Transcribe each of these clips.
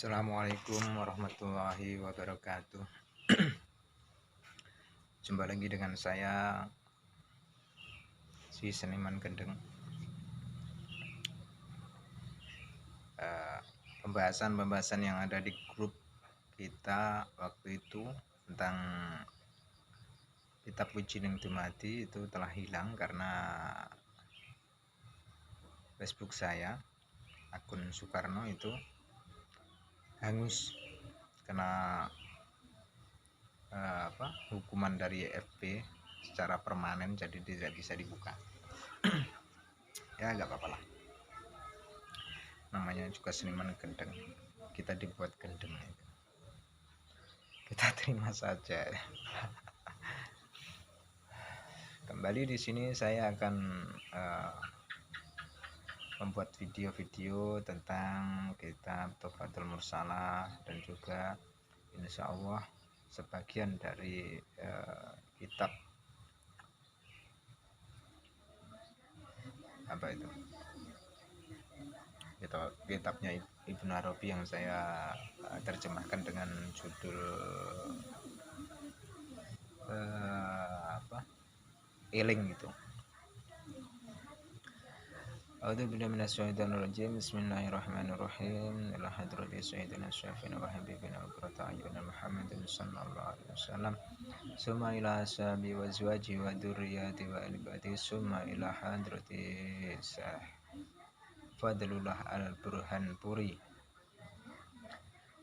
Assalamualaikum warahmatullahi wabarakatuh. Jumpa lagi dengan saya, si Seniman Gendeng. Pembahasan yang ada di grup kita waktu itu tentang kitab Wijining Dumadi itu telah hilang karena Facebook saya, akun Soekarno itu hangus kena hukuman dari FB secara permanen, jadi tidak bisa dibuka. Ya nggak apa-apa lah, namanya juga seniman gendeng, kita dibuat gendeng, kita terima saja. Kembali di sini saya akan membuat video-video tentang kitab Tuhfatul Mursalah dan juga insya Allah sebagian dari kitab kitabnya Ibnu Arabi yang saya terjemahkan dengan judul Eling gitu. A'udzubillahi minasyaitonirrajim. Bismillahirrahmanirrahim. Ila hadrati sayyidina syafina wa habibina wa qurrata a'yunina Muhammadin sallallahu alaihi wasallam. Summa ila ashabi wa azwaji wa dzurriyyati wa alibati. Summa ila hadrati Syekh Fadlullah Al-Burhanpuri,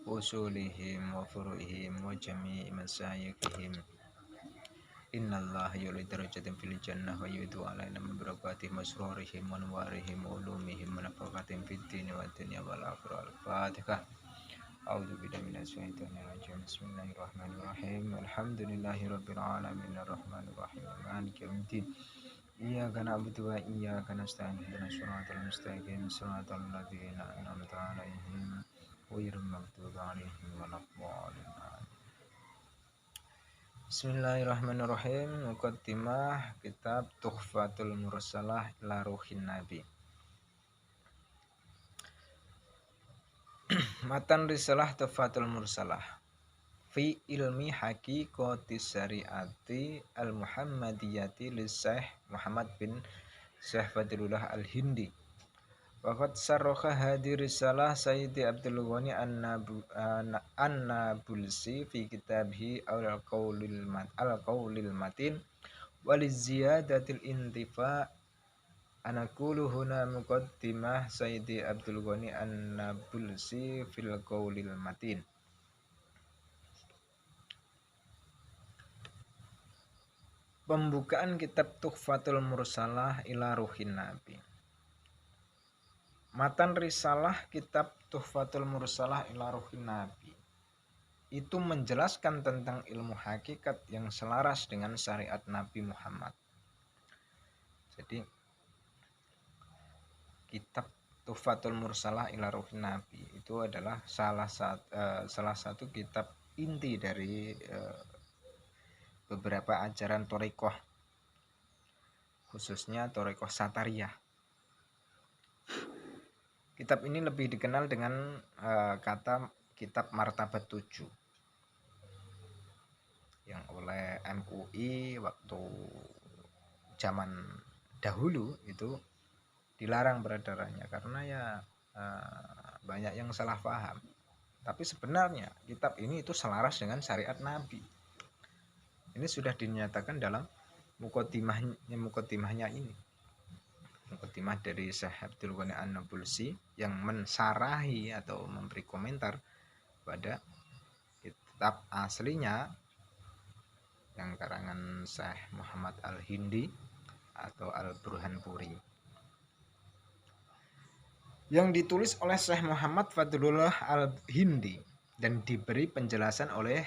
usulihim wa furu'ihim wa jami'i masyayikhihim. Innallaha yuli darajatin fil jannah wa yudu alaina min barakati masrurihim wa nuwarihim wa ulumihim wa nafaqatin fid dini wa dunya wal akhirah. Al-Fatihah. A'udzu billahi minasyaitonir rajim. Bismillahirrahmanirrahim. Alhamdulillahi rabbil alamin arrahmanir rahim maliki yaumiddin. Iyyaka na'budu wa iyyaka nasta'in. Ihdinas siratal mustaqim siratal ladzina an'amta 'alaihim ghairil maghdubi 'alaihim waladdallin. Bismillahirrahmanirrahim. Muqaddimah kitab Tuhfatul Mursalah ila Ruhin Nabi. Matan risalah Tuhfatul Mursalah fi ilmi haqiqatis syariati al-Muhammadiyati li Syekh Muhammad bin Syekh Fadlullah Al-Hindi. Waqad sarraha hadhi risalah Sayyidi Abdul Ghani An-Nabulsi fi kitabhi al-qawlil matin waliziyadatil intifa. Anaqulu huna muqaddimah Sayyidi Abdul Ghani An-Nabulsi fil qawlil matin. Pembukaan kitab Tuhfatul Mursalah ila Ruhin Nabi. Matan risalah kitab Tuhfatul Mursalah ila Ruhin Nabi itu menjelaskan tentang ilmu hakikat yang selaras dengan syariat Nabi Muhammad. Jadi kitab Tuhfatul Mursalah ila Ruhin Nabi itu adalah salah satu kitab inti dari beberapa ajaran Thariqah, khususnya Thariqah Satariyah. Kitab ini lebih dikenal dengan kata kitab Martabat 7 yang oleh MUI waktu zaman dahulu itu dilarang beredarannya karena ya banyak yang salah paham. Tapi sebenarnya kitab ini itu selaras dengan syariat Nabi. Ini sudah dinyatakan dalam muqaddimahnya ini. Muqaddimah dari Syekh Abdul Ghani An-Nabulsi yang mensarahi atau memberi komentar pada kitab aslinya yang karangan Syekh Muhammad Al-Hindi atau Al-Burhanpuri, yang ditulis oleh Syekh Muhammad Fadlullah Al-Hindi dan diberi penjelasan oleh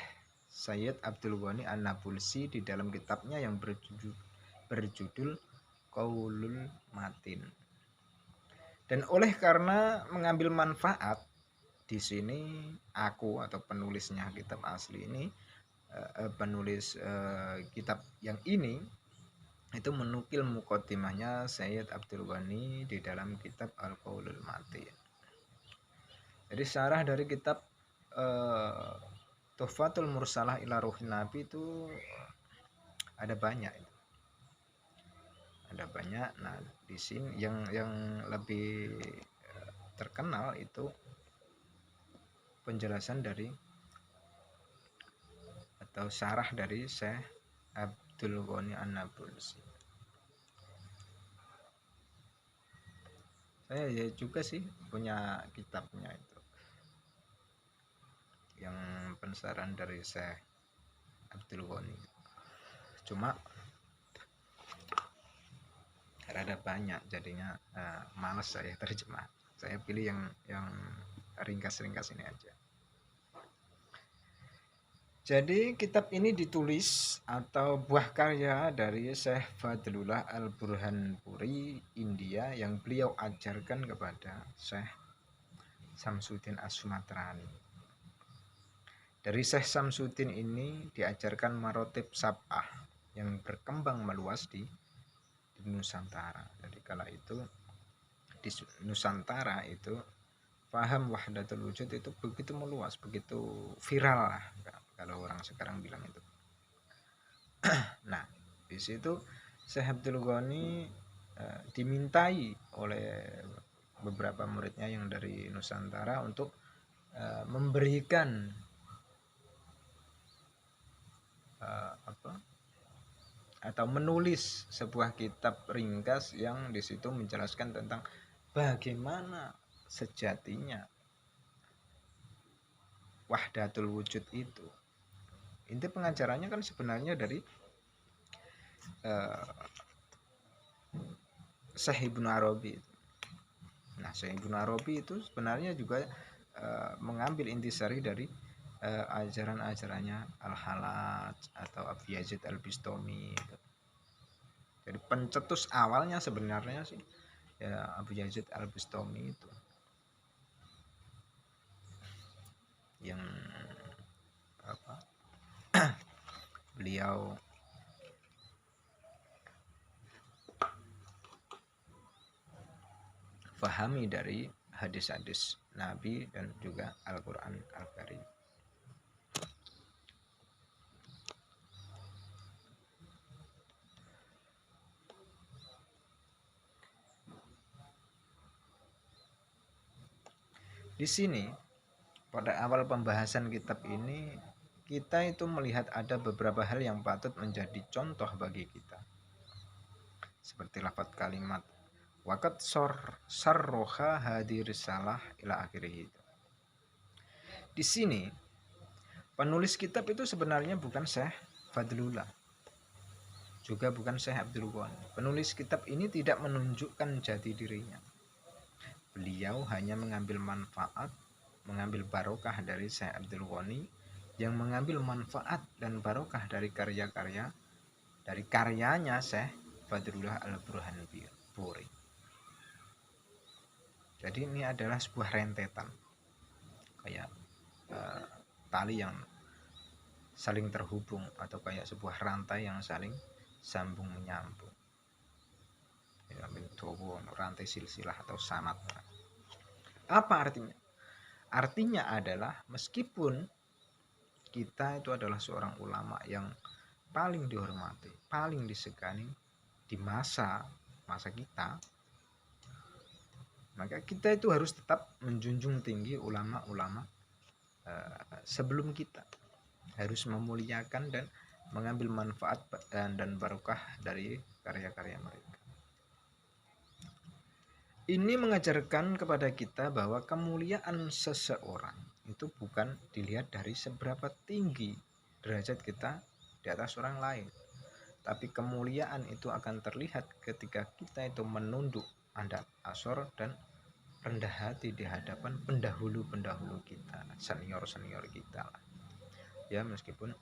Sayyid Abdul Ghani An-Nabulsi di dalam kitabnya yang berjudul Qaulul Matin. Dan oleh karena mengambil manfaat di sini, aku atau penulisnya kitab asli ini, penulis kitab yang ini itu menukil muqaddimahnya Sayyid Abdul Ghani di dalam kitab Al-Qaulul Matin. Jadi syarah dari kitab Tuhfatul Mursalah ila Ruhin Nabi itu ada banyak. Ada banyak. Nah, di sini yang lebih terkenal itu penjelasan dari atau syarah dari Syekh Abdul Ghani An-Nabulsi. Saya ya juga sih punya kitabnya itu, yang pensyarahan dari Syekh Abdul Ghani. Cuma rada banyak jadinya males saya terjemah. Saya pilih yang ringkas-ringkas ini aja. Jadi kitab ini ditulis atau buah karya dari Syekh Fadlullah Al-Burhanpuri India yang beliau ajarkan kepada Syekh Samsuddin As-Sumatrani. Dari Syekh Samsuddin ini diajarkan marotib sab'ah yang berkembang meluas di Nusantara. Jadi kala itu di Nusantara itu paham wahdatul wujud itu begitu meluas, begitu viral lah kalau orang sekarang bilang itu. Nah, di situ Syekh Abdul Ghani dimintai oleh beberapa muridnya yang dari Nusantara untuk memberikan atau menulis sebuah kitab ringkas yang di situ menjelaskan tentang bagaimana sejatinya wahdatul wujud itu. Inti pengajarannya kan sebenarnya dari Syekh Ibnu Arabi. Nah, Syekh Ibnu Arabi itu sebenarnya juga mengambil intisari dari ajaran-ajarannya Al-Halaj atau Abu Yazid Al-Bistami. Jadi pencetus awalnya sebenarnya sih ya Abu Yazid Al-Bistami itu yang beliau fahami dari hadis-hadis Nabi dan juga Al-Quran Al-Karim. Di sini pada awal pembahasan kitab ini kita itu melihat ada beberapa hal yang patut menjadi contoh bagi kita. Seperti lafaz kalimat waqad sarroha hadir risalah ila akhirih. Di sini penulis kitab itu sebenarnya bukan Syekh Fadlullah, juga bukan Syekh Abdul Ghani. Penulis kitab ini tidak menunjukkan jati dirinya. Beliau hanya mengambil manfaat, mengambil barokah dari Syekh Abdul Ghani, yang mengambil manfaat dan barokah dari karya-karya dari karyanya Syekh Fadlullah Al-Burhanpuri. Jadi ini adalah sebuah rentetan kayak tali yang saling terhubung atau kayak sebuah rantai yang saling sambung menyambung. Ya, rantai silsilah atau sanad. Apa artinya? Artinya adalah meskipun kita itu adalah seorang ulama yang paling dihormati, paling disegani di masa kita, maka kita itu harus tetap menjunjung tinggi ulama-ulama sebelum kita, harus memuliakan dan mengambil manfaat dan barokah dari karya-karya mereka. Ini mengajarkan kepada kita bahwa kemuliaan seseorang itu bukan dilihat dari seberapa tinggi derajat kita di atas orang lain, tapi kemuliaan itu akan terlihat ketika kita itu menunduk andap asor dan rendah hati di hadapan pendahulu-pendahulu kita, senior-senior kita lah. Ya, meskipun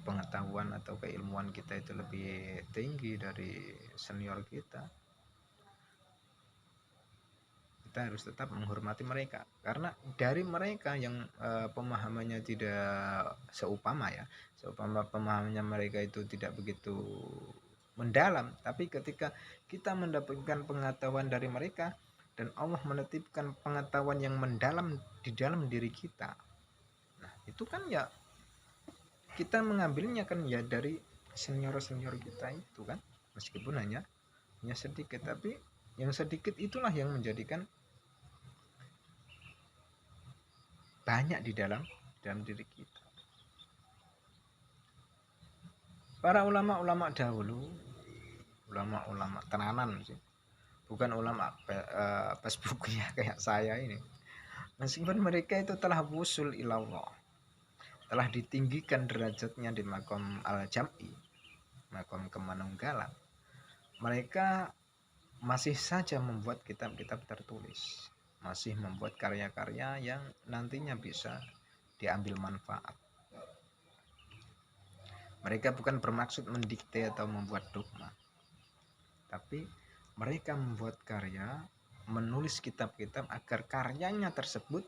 pengetahuan atau keilmuan kita itu lebih tinggi dari senior kita harus tetap menghormati mereka, karena dari mereka yang pemahamannya tidak seupama pemahamannya mereka itu tidak begitu mendalam, tapi ketika kita mendapatkan pengetahuan dari mereka dan Allah menitipkan pengetahuan yang mendalam di dalam diri kita. Nah, itu kan ya kita mengambilnya kan ya dari senior-senior kita itu kan, meskipun hanya sedikit, tapi yang sedikit itulah yang menjadikan banyak di dalam diri kita. Para ulama-ulama dahulu, ulama-ulama tenanan sih, bukan ulama Facebook ya kayak saya ini, meskipun mereka itu telah wusul ilallah, telah ditinggikan derajatnya di makom al-jam'i, makom kemanunggalan, mereka masih saja membuat kitab-kitab tertulis, masih membuat karya-karya yang nantinya bisa diambil manfaat. Mereka bukan bermaksud mendikte atau membuat dogma, tapi mereka membuat karya, menulis kitab-kitab agar karyanya tersebut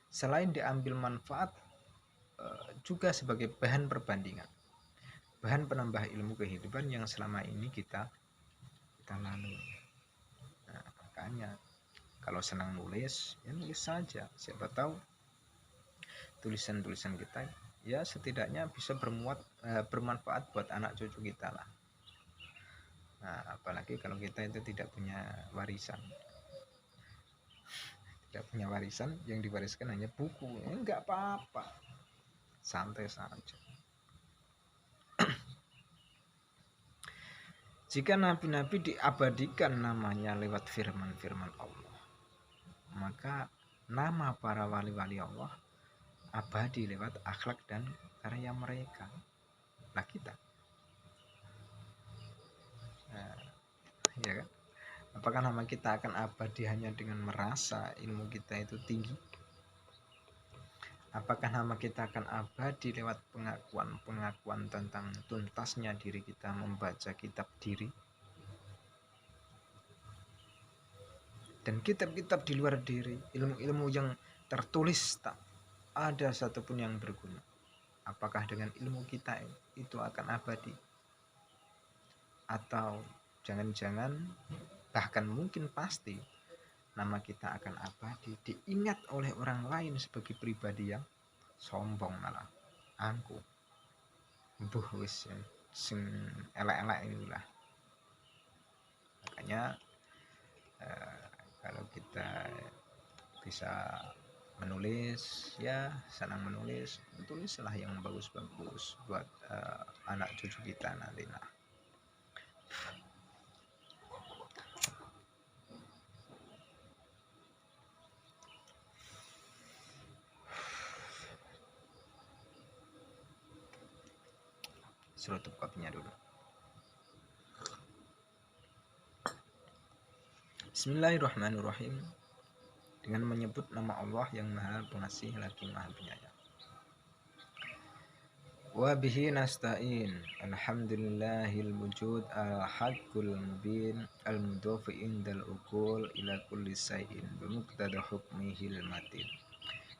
selain diambil manfaat juga sebagai bahan perbandingan, bahan penambah ilmu kehidupan yang selama ini kita lalui. Nah, makanya kalau senang nulis, ya nulis saja. Siapa tahu tulisan-tulisan kita ya setidaknya bisa bermanfaat buat anak cucu kita lah. Nah, apalagi kalau kita itu tidak punya warisan, yang diwariskan hanya buku, ya enggak apa-apa, santai saja. Jika nabi-nabi diabadikan namanya lewat firman-firman Allah, maka nama para wali-wali Allah abadi lewat akhlak dan karya mereka. Nah, kita ya kan, apakah nama kita akan abadi hanya dengan merasa ilmu kita itu tinggi? Apakah nama kita akan abadi lewat pengakuan tentang tuntasnya diri kita membaca kitab diri? Dan kitab-kitab di luar diri, ilmu-ilmu yang tertulis tak ada satupun yang berguna. Apakah dengan ilmu kita itu akan abadi? Atau jangan-jangan bahkan mungkin pasti nama kita akan abadi, diingat oleh orang lain sebagai pribadi yang sombong, malah angkuh, wis sing elek-elek inilah. Makanya kalau kita bisa menulis, ya senang menulis, tulislah yang bagus-bagus buat anak cucu kita nanti. Nah, tutup kopinya dulu. Bismillahirrahmanirrahim. Dengan menyebut nama Allah yang Maha Pengasih lagi Maha Penyayang. Wa bihi nasta'in. Alhamdulillahil wujud al-haqqul mubin al-mudhafi indal uqul ila kulli shay'in bi muqtada hukmihil matin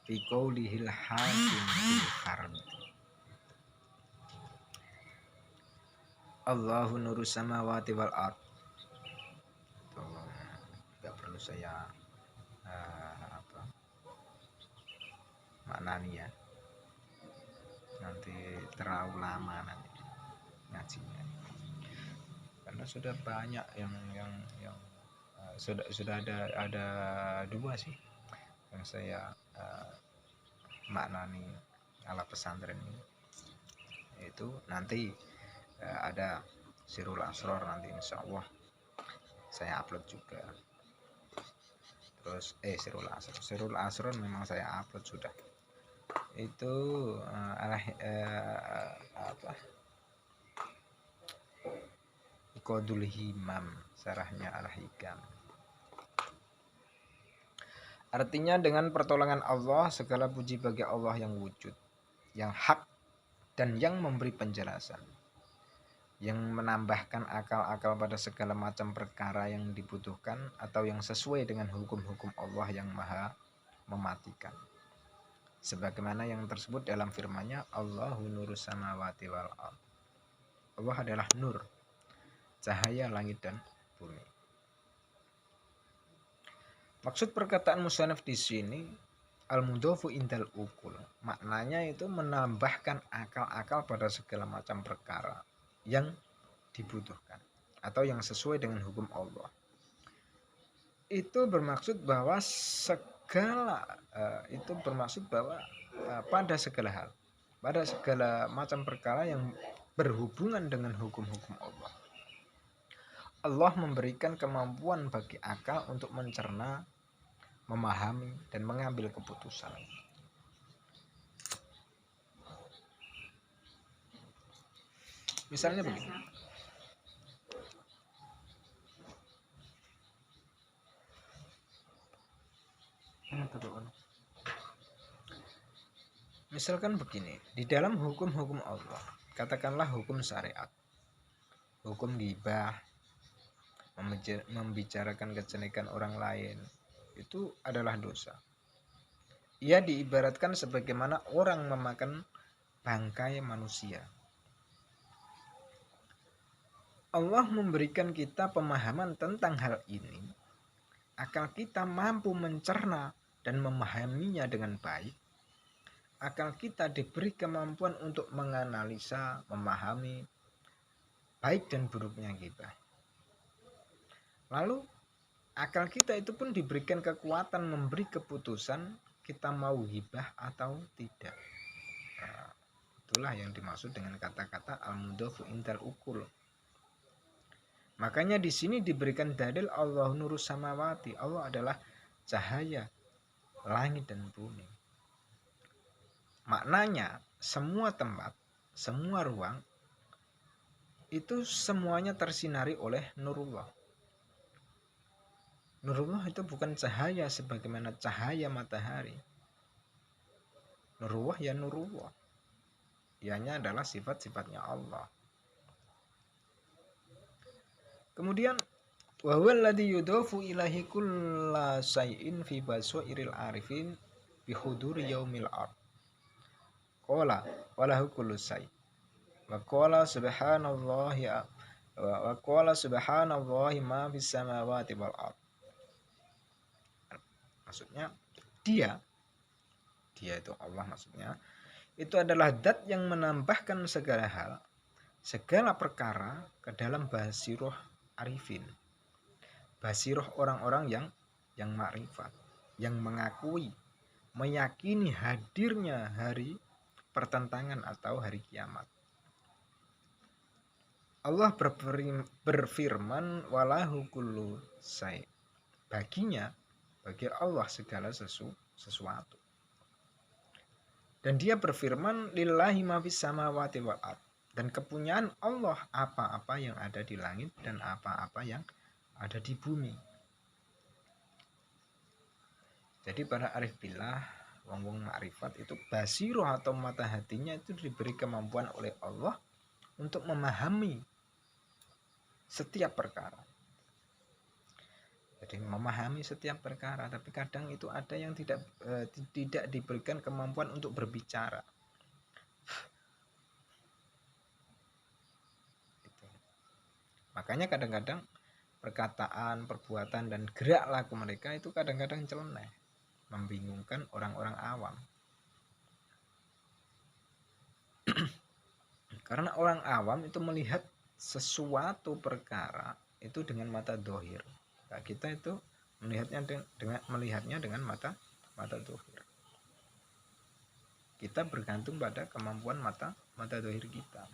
fi qaulihil hakim fil fard. Allahu nurus samawati wal ard. Enggak perlu saya maknani ya, nanti terlalu lama nanti ngajinya, karena sudah banyak yang sudah ada dua sih yang saya maknani ala pesantren ini. Itu nanti ada Sirul Asror, nanti insya Allah saya upload juga. Terus Sirul Asror memang saya upload sudah. Itu Qadul Himam, sarahnya Al-Hikam. Artinya dengan pertolongan Allah segala puji bagi Allah yang wujud, yang hak, dan yang memberi penjelasan, yang menambahkan akal-akal pada segala macam perkara yang dibutuhkan atau yang sesuai dengan hukum-hukum Allah yang maha mematikan. Sebagaimana yang tersebut dalam firman-Nya, Allahu nurus samawati wal ard. Allah adalah nur, cahaya langit dan bumi. Maksud perkataan musannaf di sini al-mudhofu indal ukul, maknanya itu menambahkan akal-akal pada segala macam perkara yang dibutuhkan atau yang sesuai dengan hukum Allah. Itu bermaksud bahwa pada segala hal, pada segala macam perkara yang berhubungan dengan hukum-hukum Allah, Allah memberikan kemampuan bagi akal untuk mencerna, memahami, dan mengambil keputusan. Misalnya begini. Misalkan begini, di dalam hukum-hukum Allah, katakanlah hukum syariat, hukum ghibah, membicarakan kejelekan orang lain, itu adalah dosa. Ia diibaratkan sebagaimana orang memakan bangkai manusia. Allah memberikan kita pemahaman tentang hal ini, akal kita mampu mencerna dan memahaminya dengan baik. Akal kita diberi kemampuan untuk menganalisa, memahami baik dan buruknya ghibah. Lalu akal kita itu pun diberikan kekuatan memberi keputusan kita mau ghibah atau tidak. Nah, itulah yang dimaksud dengan kata-kata al-mudhofu indal ukul. Makanya di sini diberikan dalil Allah nurus samawati, Allah adalah cahaya langit dan bumi. Maknanya semua tempat, semua ruang itu semuanya tersinari oleh nurullah. Nurullah itu bukan cahaya sebagaimana cahaya matahari. Nurullah ya nurullah. Ianya adalah sifat-sifatnya Allah. Kemudian wa huwal ladzi yudhafu ilaihi kulla shay'in fi basairil arifin bi huduri yaumil ard. Qala walahu kullu syai'. Wa qala subhanallahi wa qala subhanallahi ma fis samawati wal ard. Maksudnya dia itu Allah, maksudnya itu adalah zat yang menambahkan segala hal, segala perkara ke dalam basiroh arifin. Basiroh orang-orang yang makrifat, yang mengakui, meyakini hadirnya hari pertentangan atau hari kiamat. Allah berfirman walahu kullu syai'. Bagi Allah segala sesuatu. Dan dia berfirman lillahi ma fis samawati wal ard. Dan kepunyaan Allah apa-apa yang ada di langit dan apa-apa yang ada di bumi. Jadi para arif billah, wong-wong makrifat itu basiroh atau mata hatinya itu diberi kemampuan oleh Allah untuk memahami setiap perkara. Jadi memahami setiap perkara, tapi kadang itu ada yang tidak diberikan kemampuan untuk berbicara. Gitu. Makanya kadang-kadang perkataan, perbuatan, dan gerak laku mereka itu kadang-kadang celeneh, membingungkan orang-orang awam. Karena orang awam itu melihat sesuatu perkara itu dengan mata dohir. Nah, kita itu melihatnya dengan mata dohir. Kita bergantung pada kemampuan mata dohir kita.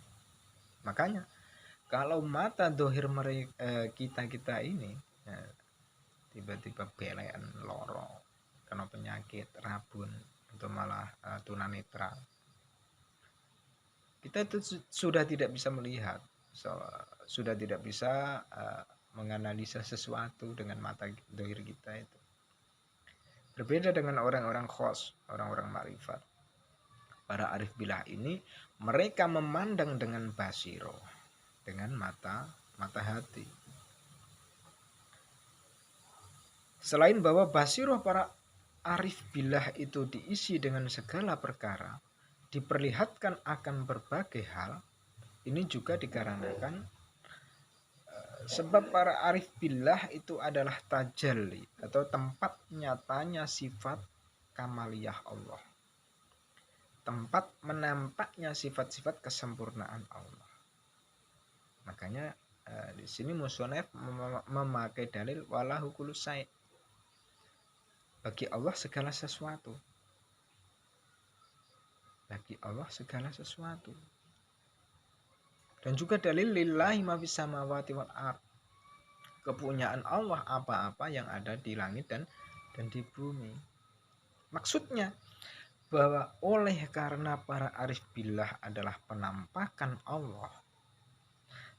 Makanya kalau mata dohir kita ini tiba-tiba belean, loro, kena penyakit, rabun, atau malah tunanetra, kita itu sudah tidak bisa melihat, sudah tidak bisa menganalisa sesuatu dengan mata dohir kita itu. Berbeda dengan orang-orang khos, orang-orang makrifat. Para arif billah ini mereka memandang dengan basiro, dengan mata hati. Selain bahwa basiroh para arif billah itu diisi dengan segala perkara, diperlihatkan akan berbagai hal, ini juga dikarenakan Sebab para arif billah itu adalah tajalli atau tempat nyatanya sifat kamaliyah Allah. Tempat menampaknya sifat-sifat kesempurnaan Allah. Makanya di sini musonef memakai dalil walahu kullu syai'. Bagi Allah segala sesuatu. Bagi Allah segala sesuatu. Dan juga dalil lillahi ma fis samawati wal ardh. Kepunyaan Allah apa-apa yang ada di langit dan di bumi. Maksudnya bahwa oleh karena para arif billah adalah penampakan Allah,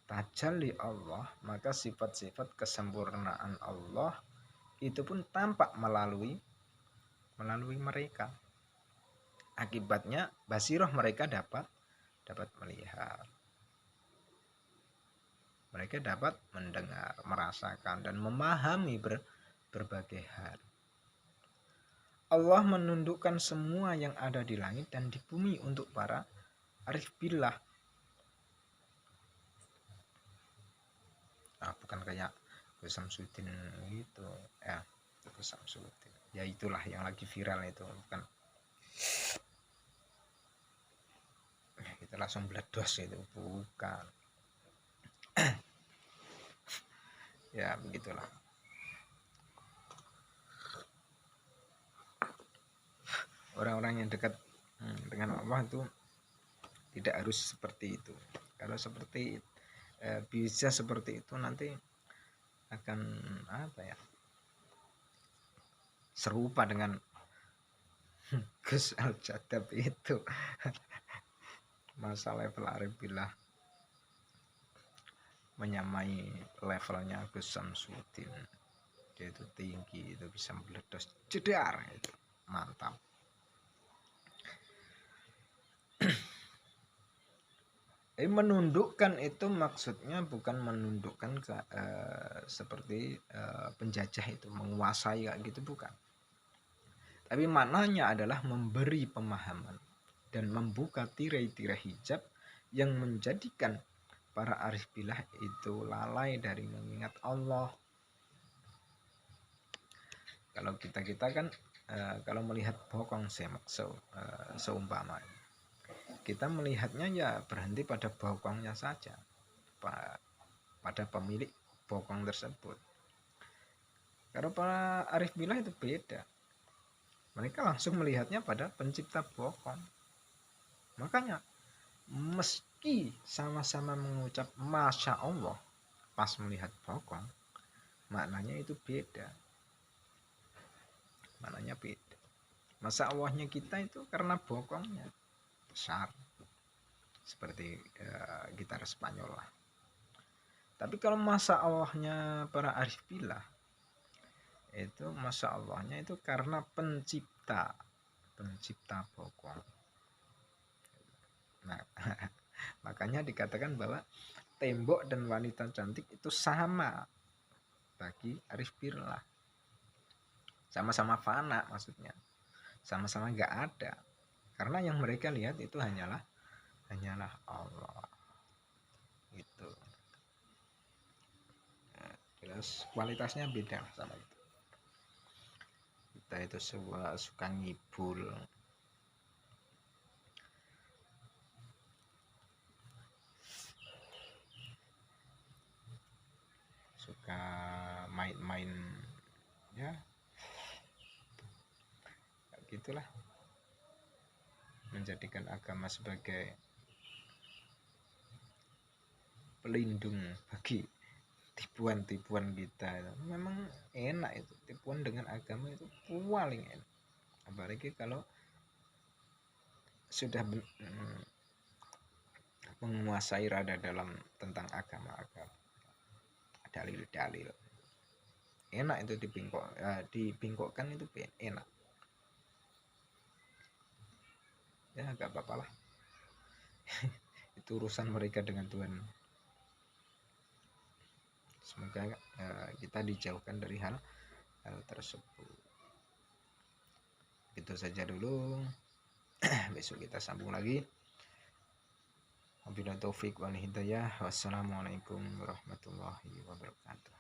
tajalli Allah, maka sifat-sifat kesempurnaan Allah itu pun tampak melalui mereka. Akibatnya basiroh mereka dapat melihat. Mereka dapat mendengar, merasakan, dan memahami berbagai hal. Allah menundukkan semua yang ada di langit dan di bumi untuk para arif billah. Bukan kayak Gus Samsudin gitu. Gus Samsudin. Ya itulah yang lagi viral itu. Bukan. Kita langsung bledos itu. Bukan. Ya begitulah. Orang-orang yang dekat dengan Allah itu tidak harus seperti itu. Kalau seperti bisa seperti itu nanti akan serupa dengan Gus Al-Jadab itu. Masa level arif billah menyamai levelnya Gus Samsudin. Dia itu tinggi, itu bisa meledos jedar itu. Mantap. Menundukkan itu maksudnya bukan menundukkan seperti penjajah itu menguasai kayak gitu, bukan. Tapi maknanya adalah memberi pemahaman dan membuka tirai-tirai hijab yang menjadikan para arif billah itu lalai dari mengingat Allah. Kalau kita kan kalau melihat bokong seumpama kita melihatnya ya berhenti pada bokongnya saja, pada pemilik bokong tersebut. Kalau para arif billah itu beda, mereka langsung melihatnya pada pencipta bokong. Makanya meski sama-sama mengucap Masya Allah pas melihat bokong, maknanya itu beda. Maknanya beda. Masa Allahnya kita itu karena bokongnya besar, seperti gitar Spanyol lah. Tapi kalau masa Allahnya para arif billah itu masa Allahnya itu karena pencipta bokong. Nah, makanya dikatakan bahwa tembok dan wanita cantik itu sama bagi arif billah. Sama-sama fana, maksudnya sama-sama nggak ada, karena yang mereka lihat itu hanyalah Allah gitu. Jelas kualitasnya beda sama itu. Kita itu suka ngibul, suka main-main, ya gitulah, menjadikan agama sebagai pelindung bagi tipuan-tipuan kita. Memang enak itu, tipuan dengan agama itu paling enak, apalagi kalau sudah menguasai rada dalam tentang agama, dalil-dalil. Enak itu dibingkokkan itu enak. Ya gak apa-apa lah. Itu urusan mereka dengan Tuhan. Semoga kita dijauhkan dari hal tersebut. Itu saja dulu. Besok kita sambung lagi. Wabillahi taufik wal hidayah. Wassalamualaikum warahmatullahi wabarakatuh.